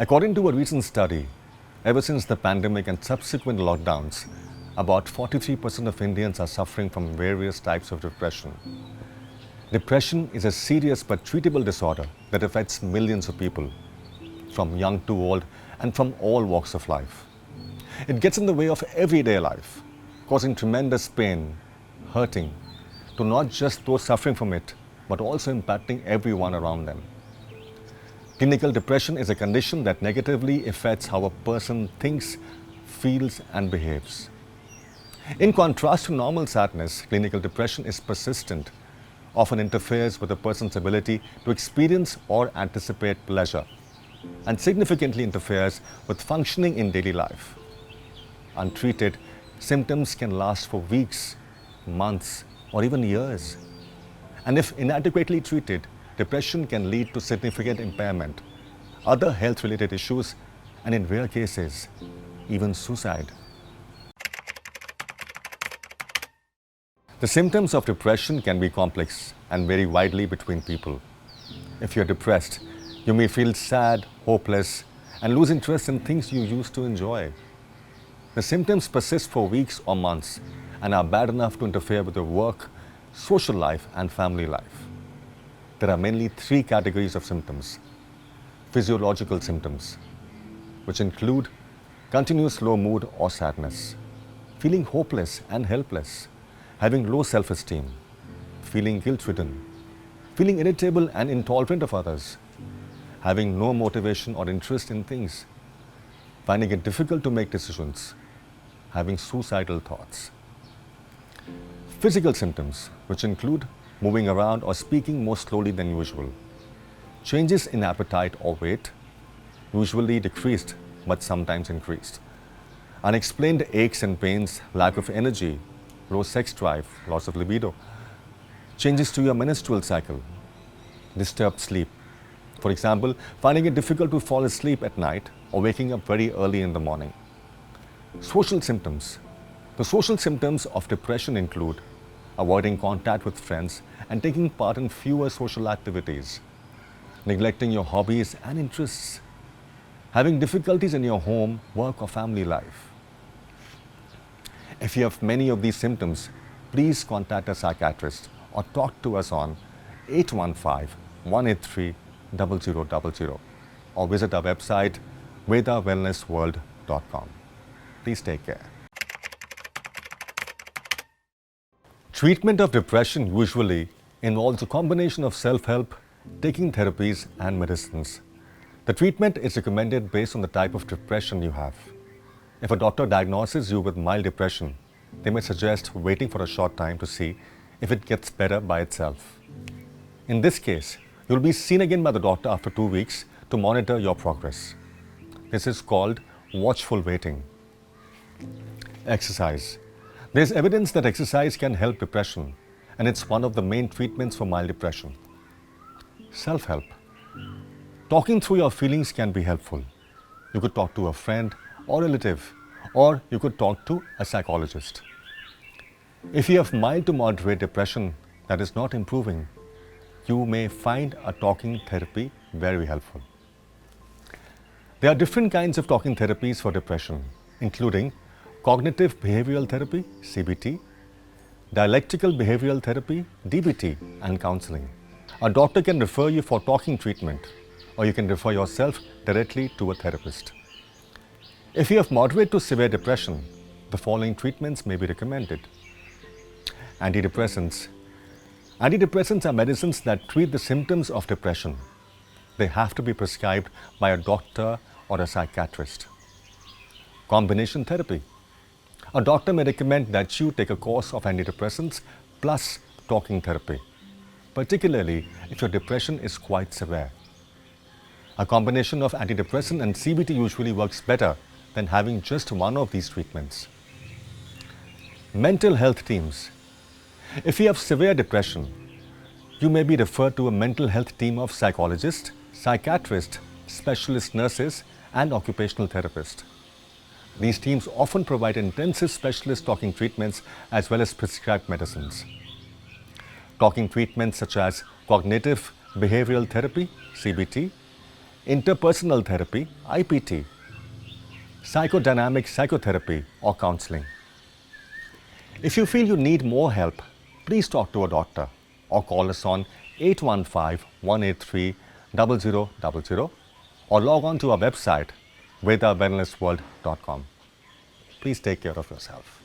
According to a recent study, ever since the pandemic and subsequent lockdowns, about 43% of Indians are suffering from various types of depression. Depression is a serious but treatable disorder that affects millions of people, from young to old and from all walks of life. It gets in the way of everyday life, causing tremendous pain, hurting, to not just those suffering from it, but also impacting everyone around them. Clinical depression is a condition that negatively affects how a person thinks, feels, and behaves. In contrast to normal sadness, clinical depression is persistent, often interferes with a person's ability to experience or anticipate pleasure, and significantly interferes with functioning in daily life. Untreated, symptoms can last for weeks, months, or even years. And if inadequately treated, depression can lead to significant impairment, other health-related issues, and in rare cases, even suicide. The symptoms of depression can be complex and vary widely between people. If you're depressed, you may feel sad, hopeless, and lose interest in things you used to enjoy. The symptoms persist for weeks or months and are bad enough to interfere with your work, social life, and family life. There are mainly three categories of symptoms. Physiological symptoms, which include continuous low mood or sadness, feeling hopeless and helpless, having low self-esteem, feeling guilt-ridden, feeling irritable and intolerant of others, having no motivation or interest in things, finding it difficult to make decisions, having suicidal thoughts. Physical symptoms, which include moving around or speaking more slowly than usual, changes in appetite or weight, usually decreased but sometimes increased, unexplained aches and pains, lack of energy, low sex drive, loss of libido, changes to your menstrual cycle, disturbed sleep. For example, finding it difficult to fall asleep at night or waking up very early in the morning. Social symptoms. The social symptoms of depression include avoiding contact with friends and taking part in fewer social activities, neglecting your hobbies and interests, having difficulties in your home, work, or family life. If you have many of these symptoms, please contact a psychiatrist or talk to us on 815-183-0000 or visit our website vedawellnessworld.com. Please take care. Treatment of depression usually involves a combination of self-help, taking therapies, and medicines. The treatment is recommended based on the type of depression you have. If a doctor diagnoses you with mild depression, they may suggest waiting for a short time to see if it gets better by itself. In this case, you'll be seen again by the doctor after 2 weeks to monitor your progress. This is called watchful waiting. Exercise. There's evidence that exercise can help depression, and it's one of the main treatments for mild depression. Self-help. Talking through your feelings can be helpful. You could talk to a friend or relative, or you could talk to a psychologist. If you have mild to moderate depression that is not improving, you may find a talking therapy very helpful. There are different kinds of talking therapies for depression, including cognitive behavioral therapy, CBT, dialectical behavioral therapy, DBT, and counseling. A doctor can refer you for talking treatment, or you can refer yourself directly to a therapist. If you have moderate to severe depression, the following treatments may be recommended. Antidepressants. Antidepressants are medicines that treat the symptoms of depression. They have to be prescribed by a doctor or a psychiatrist. Combination therapy. A doctor may recommend that you take a course of antidepressants plus talking therapy, particularly if your depression is quite severe. A combination of antidepressant and CBT usually works better than having just one of these treatments. Mental health teams. If you have severe depression, you may be referred to a mental health team of psychologists, psychiatrists, specialist nurses, and occupational therapists. These teams often provide intensive specialist talking treatments as well as prescribed medicines. Talking treatments such as cognitive behavioral therapy, CBT, interpersonal therapy, IPT, psychodynamic psychotherapy, or counseling. If you feel you need more help, please talk to a doctor or call us on 815-183-0000 or log on to our website, vedawellnessworld.com. Please take care of yourself.